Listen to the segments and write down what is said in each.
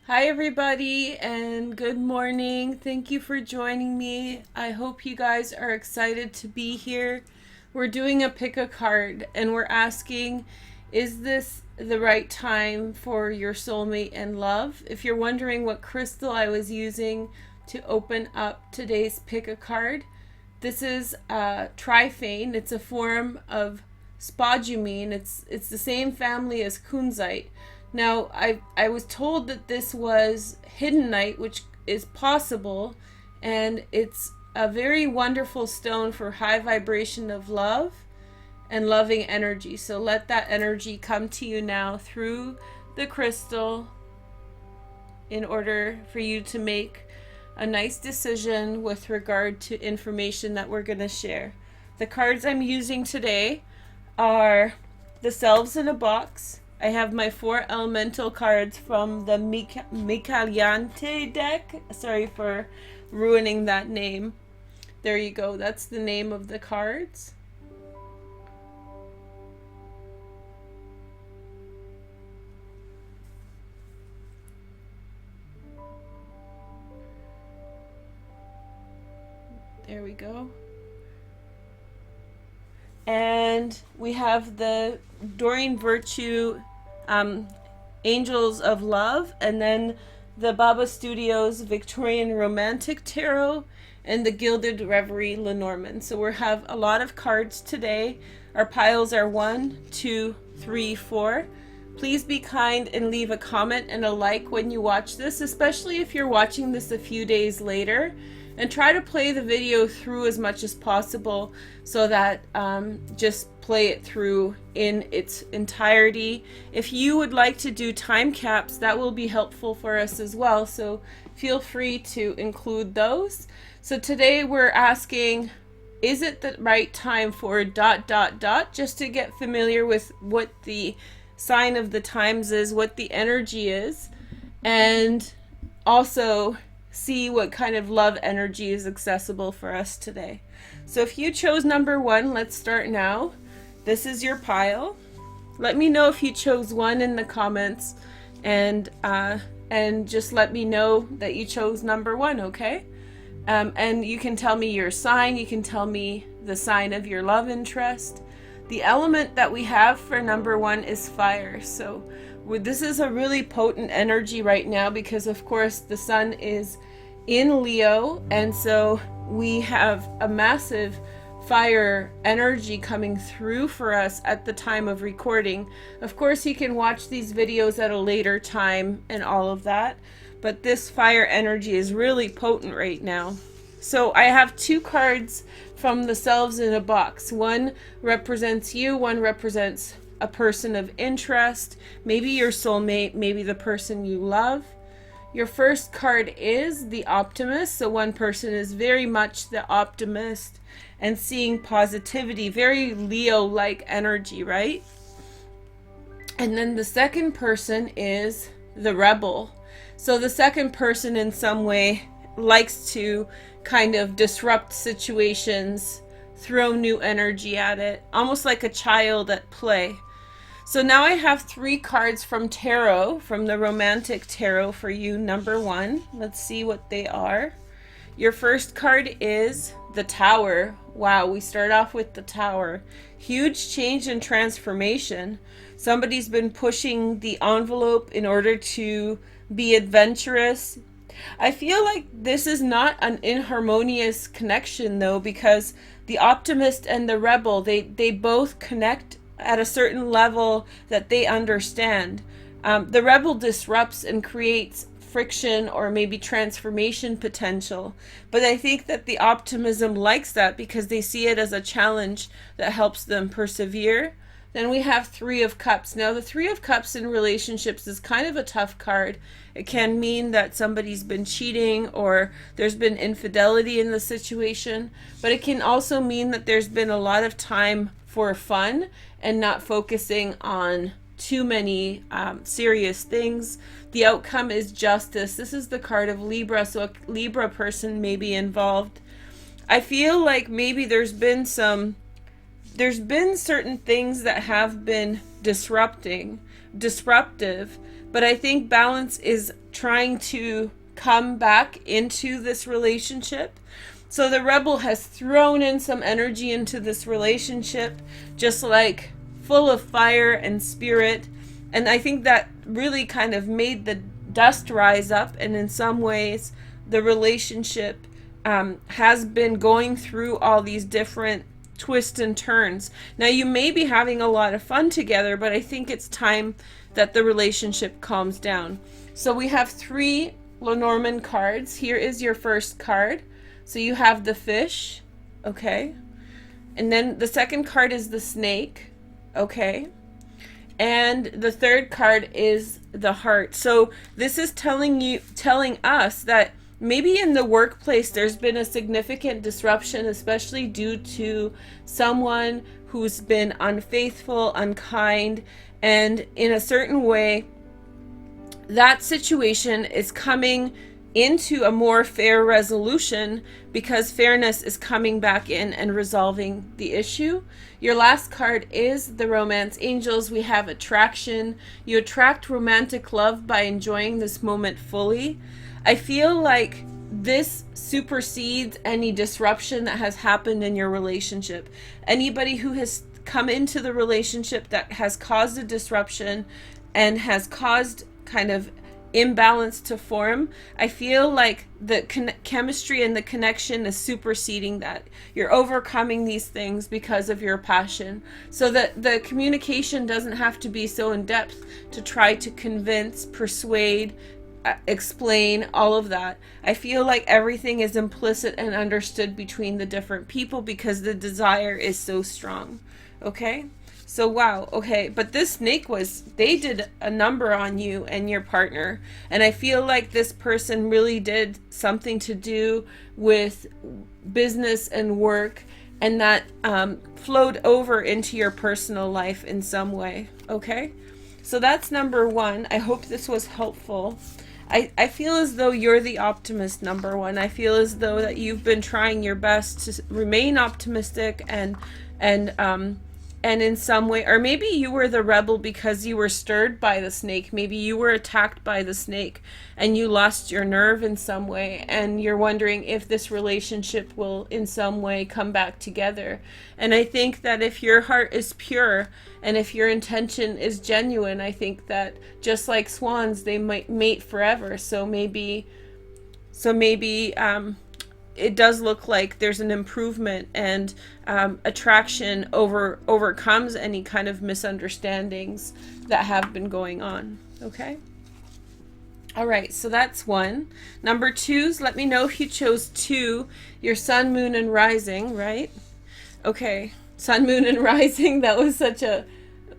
Hi, everybody, and good morning. Thank you for joining me. I hope you guys are excited to be here. We're doing a pick a card, and we're asking, is this the right time for your soulmate and love? If you're wondering what crystal I was using to open up today's pick a card, this is tryphane. It's a form of spodumene. It's the same family as kunzite. Now, I was told that this was hiddenite, which is possible, and it's a very wonderful stone for high vibration of love and loving energy. So let that energy come to you now through the crystal in order for you to make a nice decision with regard to information that we're going to share. The cards I'm using today are the Selves in a Box. I have my 4 elemental cards from the Micaliante deck. Sorry for ruining that name. There you go. That's the name of the cards. There we go. And we have the Doreen Virtue Angels of Love, and then the Baba Studios Victorian Romantic Tarot, and the Gilded Reverie Lenormand. So we have a lot of cards today. Our piles are 1, 2, 3, 4. Please be kind and leave a comment and a like when you watch this, especially if you're watching this a few days later. And try to play the video through as much as possible so that just play it through in its entirety. If you would like to do time caps, that will be helpful for us as well. So feel free to include those. So today we're asking, is it the right time for ... just to get familiar with what the sign of the times is, what the energy is, and also see what kind of love energy is accessible for us today. So if you chose number 1, let's start now. This is your pile. Let me know if you chose 1 in the comments, and just let me know that you chose number 1, okay? And you can tell me your sign. You can tell me the sign of your love interest. The element that we have for number 1 is fire. So this is a really potent energy right now because, of course, the sun is in Leo, and so we have a massive fire energy coming through for us at the time of recording. Of course, you can watch these videos at a later time and all of that, but this fire energy is really potent right now. So I have 2 cards from the Selves in a Box. One represents you, one represents a person of interest, maybe your soulmate, maybe the person you love. Your first card is the Optimist. So one person is very much the optimist and seeing positivity, very Leo-like energy, right? And then the second person is the Rebel. So the second person in some way likes to kind of disrupt situations, throw new energy at it, almost like a child at play. So now I have 3 cards from tarot, from the Romantic Tarot for you, number 1. Let's see what they are. Your first card is the Tower. Wow, we start off with the Tower. Huge change and transformation. Somebody's been pushing the envelope in order to be adventurous. I feel like this is not an inharmonious connection though, because the Optimist and the Rebel, they both connect at a certain level that they understand. The Rebel disrupts and creates friction or maybe transformation potential, but I think that the Optimism likes that because they see it as a challenge that helps them persevere. Then we have 3 of Cups. Now the 3 of Cups in relationships is kind of a tough card. It can mean that somebody's been cheating or there's been infidelity in the situation, but it can also mean that there's been a lot of time for fun and not focusing on too many serious things. The outcome is justice. This is the card of Libra, so a Libra person may be involved. I feel like maybe there's been certain things that have been disruptive, but I think balance is trying to come back into this relationship. So the rebel has thrown in some energy into this relationship, just like full of fire and spirit. And I think that really kind of made the dust rise up. And in some ways, the relationship has been going through all these different twists and turns. Now, you may be having a lot of fun together, but I think it's time that the relationship calms down. So we have 3 Lenormand cards. Here is your first card. So you have the fish, okay? And then the second card is the snake, okay? And the third card is the heart. So this is telling us that maybe in the workplace there's been a significant disruption, especially due to someone who's been unfaithful, unkind, and in a certain way, that situation is coming into a more fair resolution because fairness is coming back in and resolving the issue. Your last card is the Romance Angels. We have attraction. You attract romantic love by enjoying this moment fully. I feel like this supersedes any disruption that has happened in your relationship. Anybody who has come into the relationship that has caused a disruption and has caused kind of imbalance to form, I feel like the chemistry and the connection is superseding that. You're overcoming these things because of your passion, so that the communication doesn't have to be so in depth to try to convince, persuade, explain, all of that. I feel like everything is implicit and understood between the different people because the desire is so strong. Okay? So wow, okay, but this snake they did a number on you and your partner, and I feel like this person really did something to do with business and work, and that flowed over into your personal life in some way, okay? So that's number 1. I hope this was helpful. I feel as though you're the optimist, number 1. I feel as though that you've been trying your best to remain optimistic and in some way, or maybe you were the rebel because you were stirred by the snake. Maybe you were attacked by the snake and you lost your nerve in some way, and you're wondering if this relationship will in some way come back together. And I think that if your heart is pure and if your intention is genuine, I think that just like swans, they might mate forever. So maybe it does look like there's an improvement, and attraction overcomes any kind of misunderstandings that have been going on. Okay? All right, so that's 1. Number 2s, let me know if you chose 2, your sun, moon, and rising, right? Okay, sun, moon, and rising, that was such a,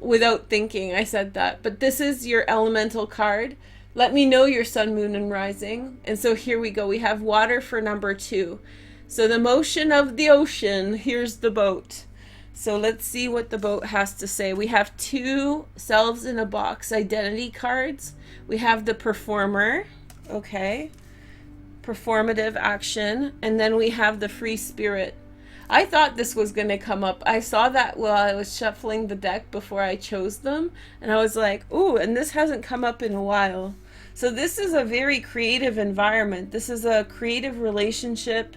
without thinking, I said that. But this is your elemental card. Let me know your sun, moon, and rising. And so here we go. We have water for number 2. So the motion of the ocean. Here's the boat. So let's see what the boat has to say. We have 2 selves in a box identity cards. We have the performer. Okay. Performative action. And then we have the free spirit. I thought this was going to come up. I saw that while I was shuffling the deck before I chose them. And I was like, ooh, and this hasn't come up in a while. So this is a very creative environment. This is a creative relationship.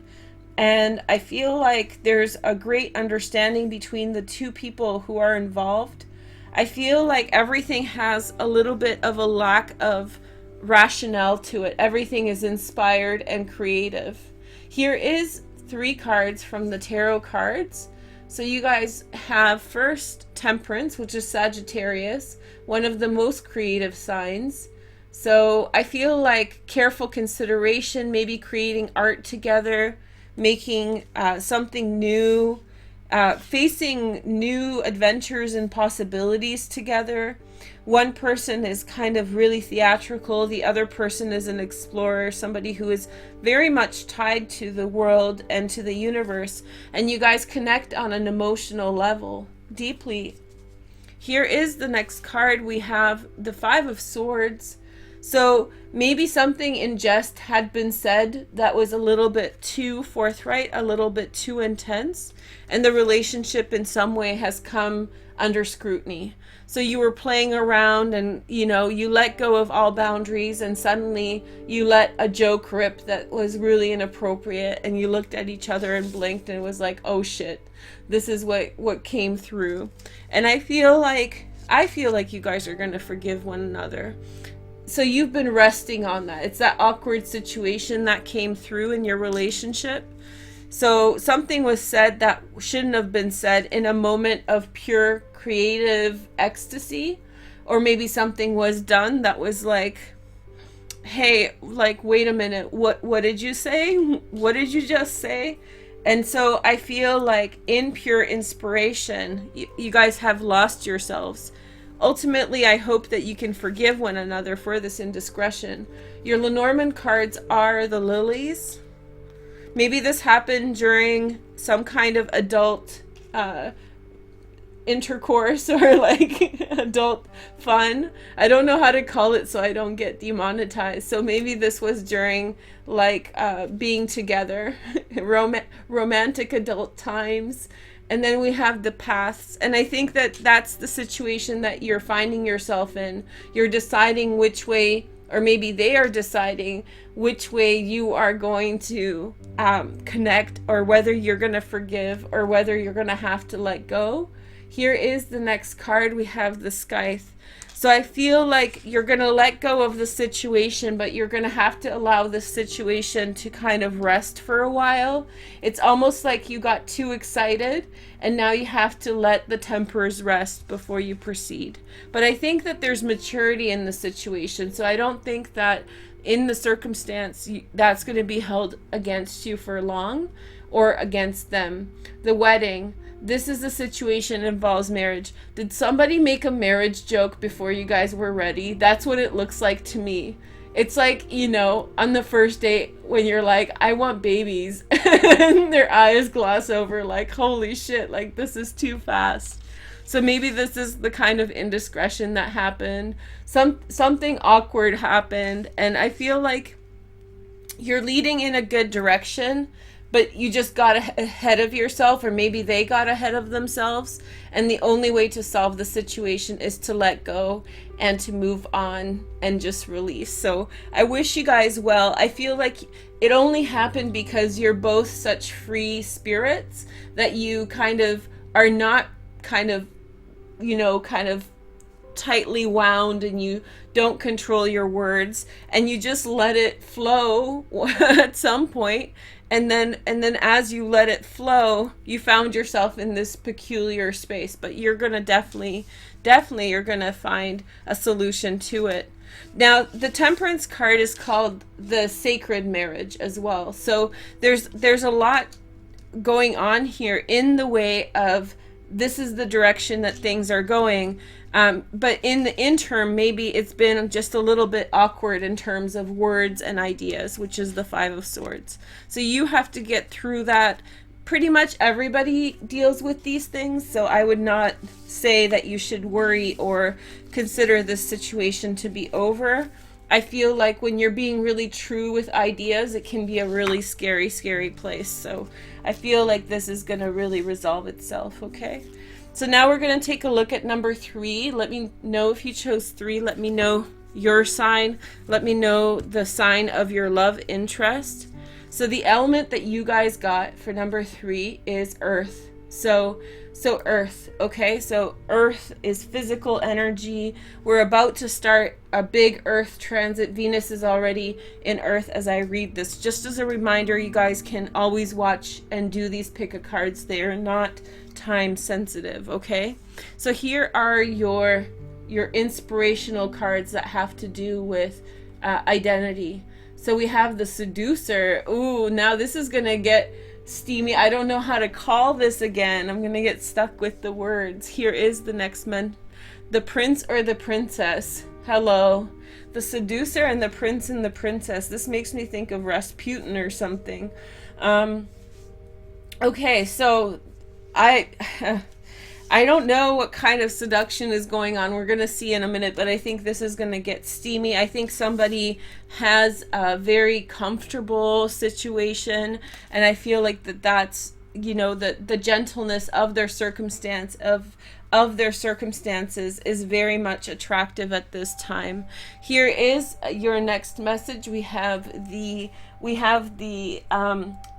And I feel like there's a great understanding between the 2 people who are involved. I feel like everything has a little bit of a lack of rationale to it. Everything is inspired and creative. Here is 3 cards from the tarot cards. So you guys have first Temperance, which is Sagittarius, one of the most creative signs. So I feel like careful consideration, maybe creating art together, making something new, facing new adventures and possibilities together. One person is kind of really theatrical. The other person is an explorer, somebody who is very much tied to the world and to the universe. And you guys connect on an emotional level deeply. Here is the next card. We have the 5 of Swords. So maybe something in jest had been said that was a little bit too forthright, a little bit too intense, and the relationship in some way has come under scrutiny. So you were playing around and, you know, you let go of all boundaries, and suddenly you let a joke rip that was really inappropriate, and you looked at each other and blinked and was like, oh shit, this is what came through. And I feel like you guys are going to forgive one another. So you've been resting on that. It's that awkward situation that came through in your relationship. So something was said that shouldn't have been said in a moment of pure creative ecstasy, or maybe something was done that was like, hey, like, wait a minute, what did you say? What did you just say? And so I feel like in pure inspiration, you guys have lost yourselves. Ultimately, I hope that you can forgive one another for this indiscretion. Your Lenormand cards are the lilies. Maybe this happened during some kind of adult intercourse or like adult fun. I don't know how to call it so I don't get demonetized. So maybe this was during like being together, romantic adult times. And then we have the paths. And I think that that's the situation that you're finding yourself in. You're deciding which way, or maybe they are deciding which way you are going to connect, or whether you're going to forgive, or whether you're going to have to let go. Here is the next card. We have the Scythe. So I feel like you're going to let go of the situation, but you're going to have to allow the situation to kind of rest for a while. It's almost like you got too excited, and now you have to let the tempers rest before you proceed. But I think that there's maturity in the situation, so I don't think that in the circumstance that's going to be held against you for long, or against them. The wedding. This is a situation that involves marriage. Did somebody make a marriage joke before you guys were ready? That's what it looks like to me. It's like, you know, on the first date when you're like, I want babies, and their eyes gloss over like, holy shit, like this is too fast. So maybe this is the kind of indiscretion that happened. Something awkward happened, and I feel like you're leading in a good direction, but you just got ahead of yourself, or maybe they got ahead of themselves. And the only way to solve the situation is to let go and to move on and just release. So I wish you guys well. I feel like it only happened because you're both such free spirits that you kind of are not kind of, you know, kind of tightly wound, and you don't control your words, and you just let it flow at some point. And then as you let it flow, you found yourself in this peculiar space, but you're going to definitely you're going to find a solution to it. Now, the Temperance card is called the Sacred Marriage as well. So there's a lot going on here in the way of this is the direction that things are going. But in the interim, maybe it's been just a little bit awkward in terms of words and ideas, which is the Five of Swords. So you have to get through that. Pretty much everybody deals with these things, so I would not say that you should worry or consider this situation to be over. I feel like when you're being really true with ideas, it can be a really scary, scary place. So I feel like this is going to really resolve itself, okay? So now we're going to take a look at number 3. Let me know if you chose 3. Let me know your sign. Let me know the sign of your love interest. So the element that you guys got for number 3 is earth. So earth, okay? So earth is physical energy. We're about to start a big earth transit. Venus is already in earth as I read this. Just as a reminder, you guys can always watch and do these pick-a-cards. They are not time sensitive, okay? So here are your inspirational cards that have to do with identity. So we have the Seducer. Ooh, now this is gonna get steamy. I don't know how to call this again. I'm gonna get stuck with the words. Here is the next man. The Prince or the Princess. Hello. The Seducer and the Prince and the Princess. This makes me think of Rasputin or something. Okay, so I don't know what kind of seduction is going on. We're going to see in a minute, but I think this is going to get steamy. I think somebody has a very comfortable situation, and I feel like that's, you know, the gentleness of their circumstance, of their circumstances is very much attractive at this time. Here is your next message. We have the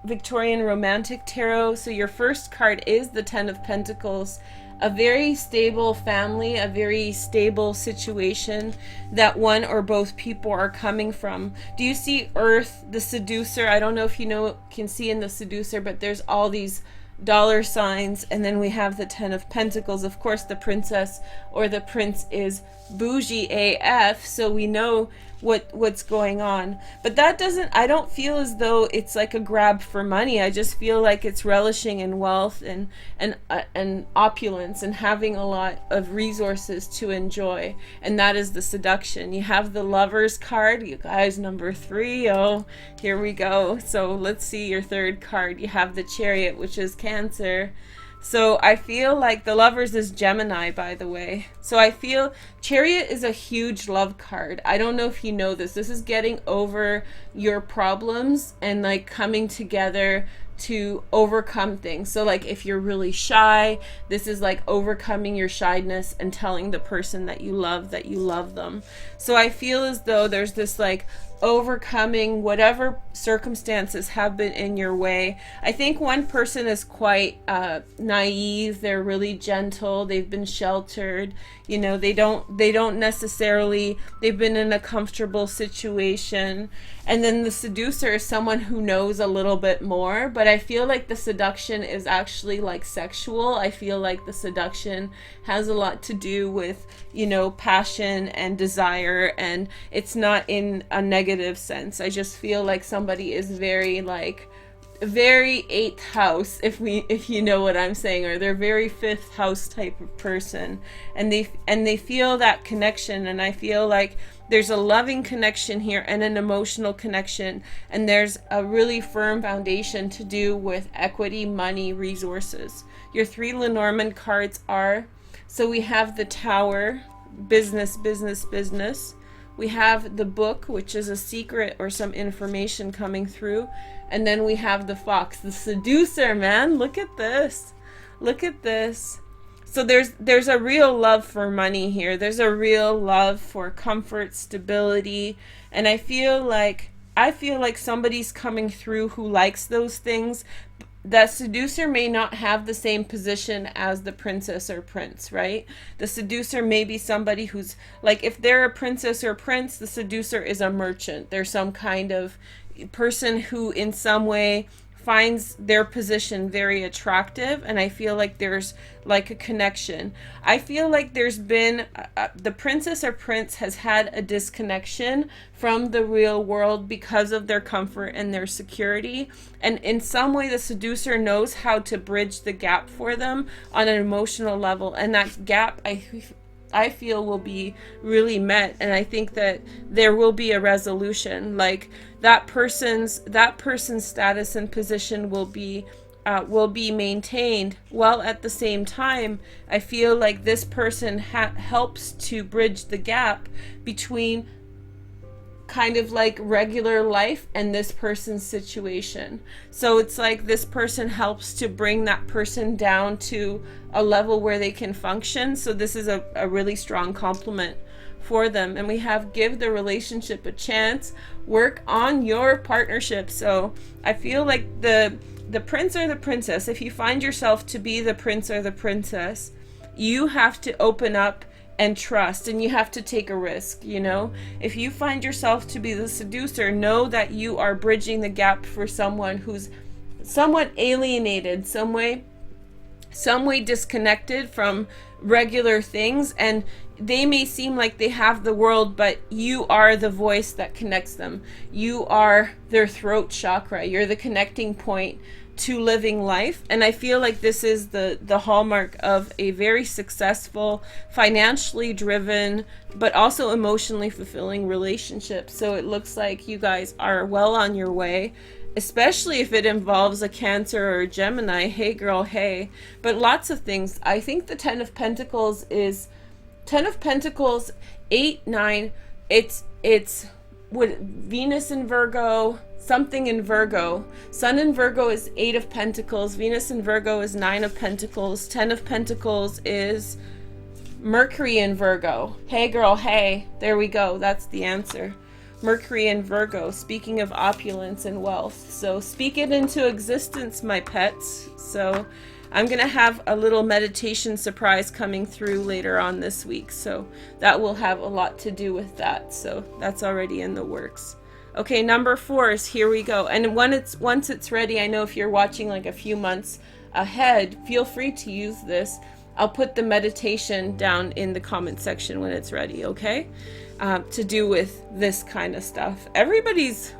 Victorian Romantic Tarot. So your first card is the Ten of Pentacles. A very stable family, a very stable situation that one or both people are coming from. Do you see Earth, the seducer? I don't know if you can see in the seducer, but there's all these dollar signs, and then we have the Ten of Pentacles. Of course, the princess or the prince is bougie AF, so we know what's going on. But that doesn't, I don't feel as though it's like a grab for money. I just feel like it's relishing in wealth and opulence and having a lot of resources to enjoy, and that is the seduction. You have the Lovers card, you guys, number 3. Oh, here we go. So let's see your third card. You have the Chariot, which is Cancer. So I feel like the Lovers is Gemini, by the way. So I feel Chariot is a huge love card. I don't know if you know this. This is getting over your problems and like coming together to overcome things. So like if you're really shy, this is like overcoming your shyness and telling the person that you love them. So I feel as though there's this like overcoming whatever circumstances have been in your way. I think one person is quite naive. They're really gentle. They've been sheltered. You know, they don't necessarily, they've been in a comfortable situation. And then the seducer is someone who knows a little bit more, but I feel like the seduction is actually like sexual. I feel like the seduction has a lot to do with, you know, passion and desire, and it's not in a negative sense. I just feel like somebody is very like very 8th house, if you know what I'm saying, or they're very 5th house type of person, and they feel that connection. And I feel like there's a loving connection here and an emotional connection, and there's a really firm foundation to do with equity, money, resources. Your 3 Lenormand cards are, so we have the Tower, business, business, business. We have the Book, which is a secret or some information coming through. And then we have the Fox, the seducer, man. Look at this. Look at this. So there's a real love for money here. There's a real love for comfort, stability. And I feel like somebody's coming through who likes those things. That seducer may not have the same position as the princess or prince, right? The seducer may be somebody who's like, if they're a princess or prince, the seducer is a merchant. They're some kind of person who in some way finds their position very attractive, and I feel like there's like a connection. I feel like there's been the princess or prince has had a disconnection from the real world because of their comfort and their security, and in some way the seducer knows how to bridge the gap for them on an emotional level, and that gap I feel will be really met, and I think that there will be a resolution. Like that person's status and position will be maintained, while at the same time I feel like this person helps to bridge the gap between kind of like regular life and this person's situation. So it's like this person helps to bring that person down to a level where they can function. So this is a really strong compliment for them. And we have give the relationship a chance, work on your partnership. So I feel like the prince or the princess, if you find yourself to be the prince or the princess, you have to open up and trust, and you have to take a risk. You know, if you find yourself to be the seducer, know that you are bridging the gap for someone who's somewhat alienated, some way disconnected from regular things, and they may seem like they have the world, but you are the voice that connects them. You are their throat chakra. You're the connecting point to living life. And I feel like this is the hallmark of a very successful, financially driven, but also emotionally fulfilling relationship. So it looks like you guys are well on your way. especially if it involves a Cancer or a Gemini. Hey girl, hey. But lots of things. I think the Ten of Pentacles is 10 of Pentacles, 8, 9. It's what, Venus in Virgo, something in Virgo. Sun in Virgo is 8 of Pentacles. Venus in Virgo is 9 of Pentacles. 10 of Pentacles is Mercury in Virgo. Hey girl, hey. There we go. That's the answer. Mercury in Virgo, speaking of opulence and wealth. So speak it into existence, my pets. So I'm going to have a little meditation surprise coming through later on this week. So that will have a lot to do with that. So that's already in the works. Okay, number 4 is here we go. And once it's ready, I know if you're watching like a few months ahead, feel free to use this. I'll put the meditation down in the comment section when it's ready, okay? To do with this kind of stuff. Everybody's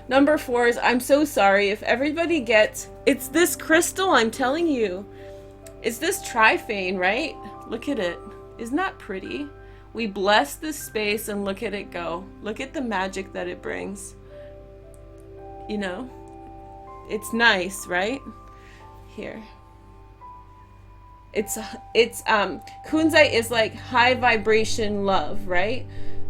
number 4 is, I'm so sorry if everybody gets, it's this crystal, I'm telling you. It's this triphane, right? Look at it. Isn't that pretty? We bless this space and look at it go. Look at the magic that it brings. You know? It's nice, right? Here. It's kunzite is like high vibration love, right?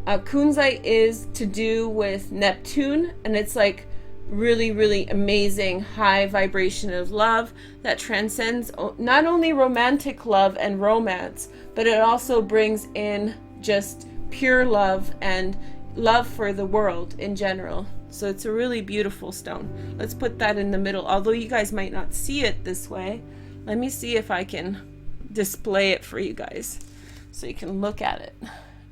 Kunzite is to do with Neptune, and it's like really, really amazing high vibration of love that transcends not only romantic love and romance, but it also brings in just pure love and love for the world in general. So it's a really beautiful stone. Let's put that in the middle, although you guys might not see it this way. Let me see if I can display it for you guys so you can look at it.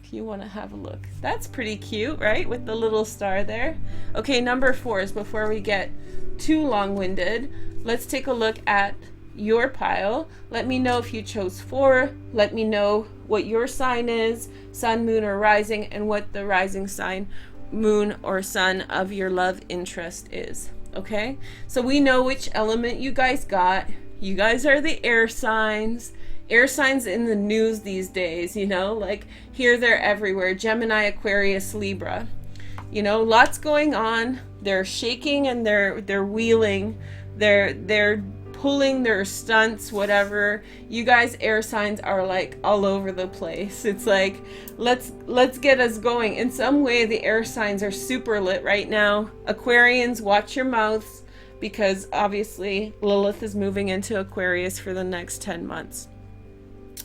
If you want to have a look. That's pretty cute, right? With the little star there. Okay, number 4 is, before we get too long-winded, let's take a look at your pile. Let me know if you chose 4. Let me know what your sign is, sun, moon, or rising, and what the rising sign, moon, or sun of your love interest is. Okay? So we know which element you guys got. You guys are the air signs. Air signs in the news these days, you know, like here, there, everywhere. Gemini, Aquarius, Libra. You know, lots going on. They're shaking and they're wheeling. They're pulling their stunts, whatever. You guys, air signs, are like all over the place. It's like, let's get us going. In some way, the air signs are super lit right now. Aquarians, watch your mouths, because obviously Lilith is moving into Aquarius for the next 10 months.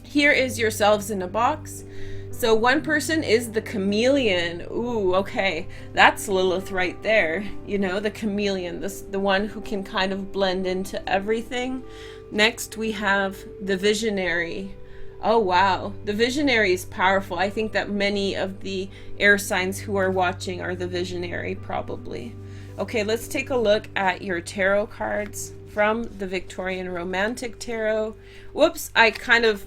Here is yourselves in a box. So one person is the chameleon. Ooh, okay. That's Lilith right there. You know, the chameleon, the one who can kind of blend into everything. Next, we have the visionary. Oh, wow. The visionary is powerful. I think that many of the air signs who are watching are the visionary, probably. Okay, let's take a look at your tarot cards from the Victorian Romantic Tarot. Whoops, I kind of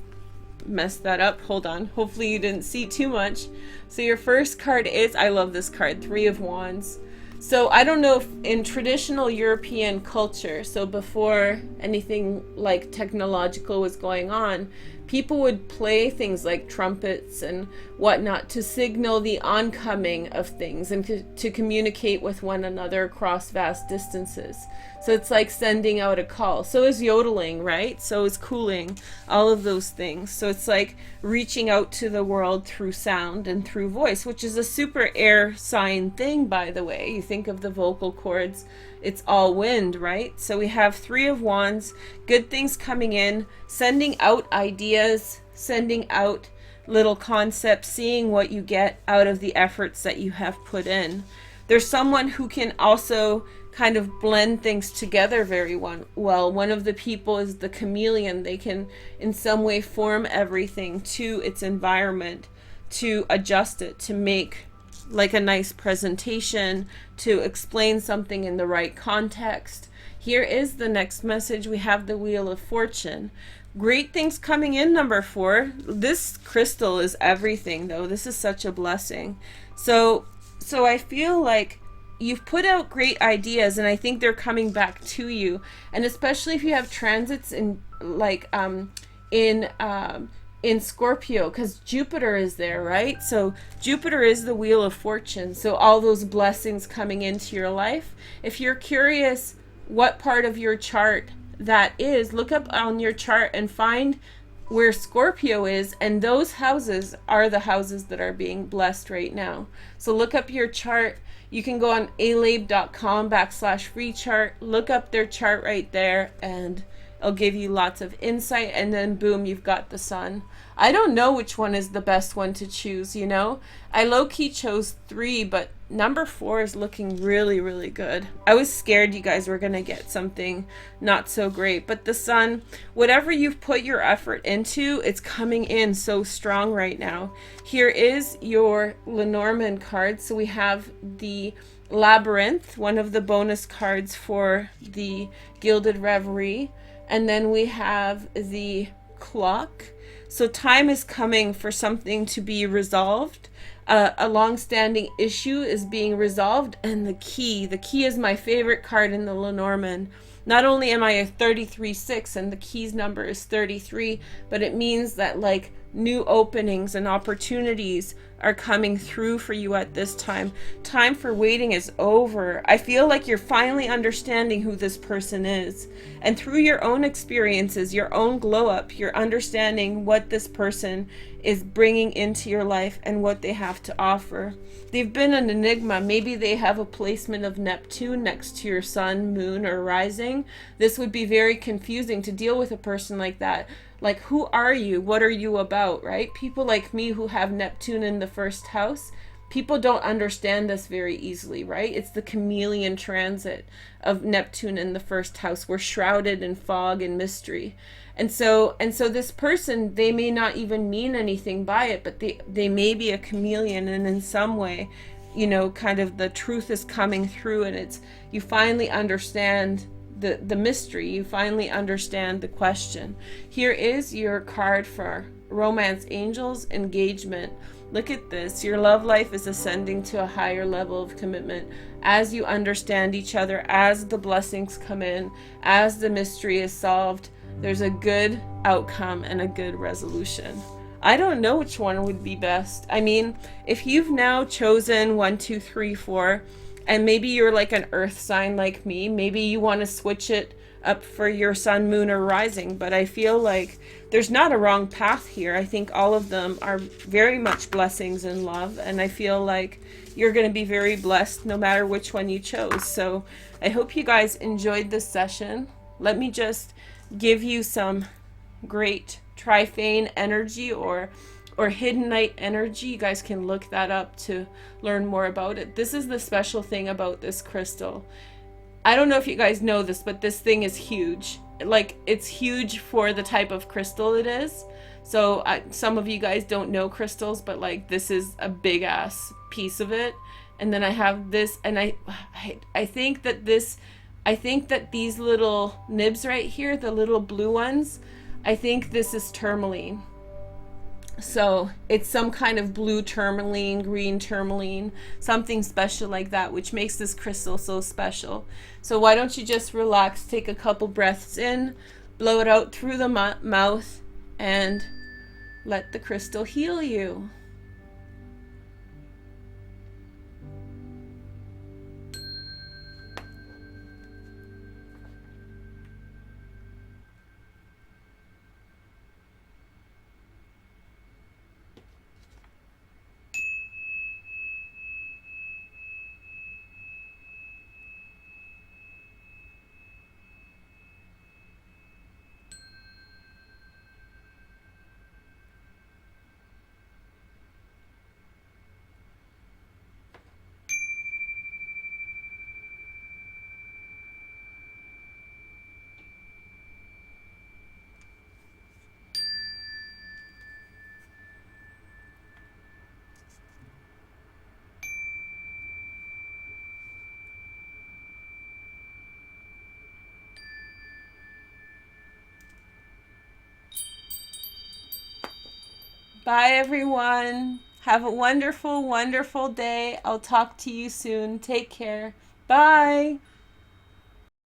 messed that up. Hold on. Hopefully you didn't see too much. So your first card is, I love this card, 3 of Wands. So I don't know if in traditional European culture, so before anything like technological was going on, people would play things like trumpets and whatnot to signal the oncoming of things and to communicate with one another across vast distances. So it's like sending out a call. So is yodeling, right? So is cooling, all of those things. So it's like reaching out to the world through sound and through voice, which is a super air sign thing, by the way. You think of the vocal cords, it's all wind, right? So we have 3 of Wands, good things coming in, sending out ideas, sending out little concepts, seeing what you get out of the efforts that you have put in. There's someone who can also kind of blend things together very well. One of the people is the chameleon. They can in some way form everything to its environment, to adjust it, to make like a nice presentation, to explain something in the right context. Here is the next message. We have the Wheel of Fortune. Great things coming in, number 4. This crystal is everything, though. This is such a blessing. So I feel like you've put out great ideas, and I think they're coming back to you. And especially if you have transits in like in in Scorpio, because Jupiter is there, right? So Jupiter is the wheel of fortune. So all those blessings coming into your life. If you're curious what part of your chart that is, look up on your chart and find where Scorpio is, and those houses are the houses that are being blessed right now. So look up your chart. You can go on alabe.com/free chart, look up their chart right there, and it'll give you lots of insight, and then boom, you've got the sun. I don't know which one is the best one to choose, you know? I low-key chose 3, but number 4 is looking really, really good. I was scared you guys were going to get something not so great, but the sun, whatever you've put your effort into, it's coming in so strong right now. Here is your Lenormand card. So we have the Labyrinth, one of the bonus cards for the Gilded Reverie. And then we have the Clock. So time is coming for something to be resolved. A long-standing issue is being resolved. And the key is my favorite card in the Lenormand. Not only am I a 33-6 and the key's number is 33, but it means that like new openings and opportunities are coming through for you at this time. Time for waiting is over. I feel like you're finally understanding who this person is. And through your own experiences, your own glow up, you're understanding what this person is bringing into your life and what they have to offer. They've been an enigma. Maybe they have a placement of Neptune next to your sun, moon, or rising. This would be very confusing to deal with a person like that. Like, who are you? What are you about, right? People like me who have Neptune in the first house, people don't understand this very easily, right? It's the chameleon transit of Neptune in the first house. We're shrouded in fog and mystery. And so this person, they may not even mean anything by it, but they may be a chameleon, and in some way, you know, kind of the truth is coming through, and it's, you finally understand the mystery. You finally understand the question. Here is your card for Romance Angels Engagement. Look at this. Your love life is ascending to a higher level of commitment as you understand each other, as the blessings come in, as the mystery is solved. There's a good outcome and a good resolution. I don't know which one would be best. I mean, if you've now chosen 1, 2, 3, 4, and maybe you're like an earth sign like me, maybe you want to switch it up for your sun, moon, or rising, but I feel like there's not a wrong path here. I think all of them are very much blessings in love, and I feel like you're going to be very blessed no matter which one you chose. So I hope you guys enjoyed this session. Let me just give you some great Trifane energy or hidden night energy. You guys can look that up to learn more about it. This is the special thing about this crystal. I don't know if you guys know this, but this thing is huge. Like, it's huge for the type of crystal it is. So some of you guys don't know crystals, but like this is a big ass piece of it. And then I have this, and I think that these little nibs right here, the little blue ones, I think this is tourmaline. So it's some kind of blue tourmaline, green tourmaline, something special like that, which makes this crystal so special. So why don't you just relax, take a couple breaths in, blow it out through the mouth, and let the crystal heal you. Bye, everyone. Have a wonderful, wonderful day. I'll talk to you soon. Take care. Bye.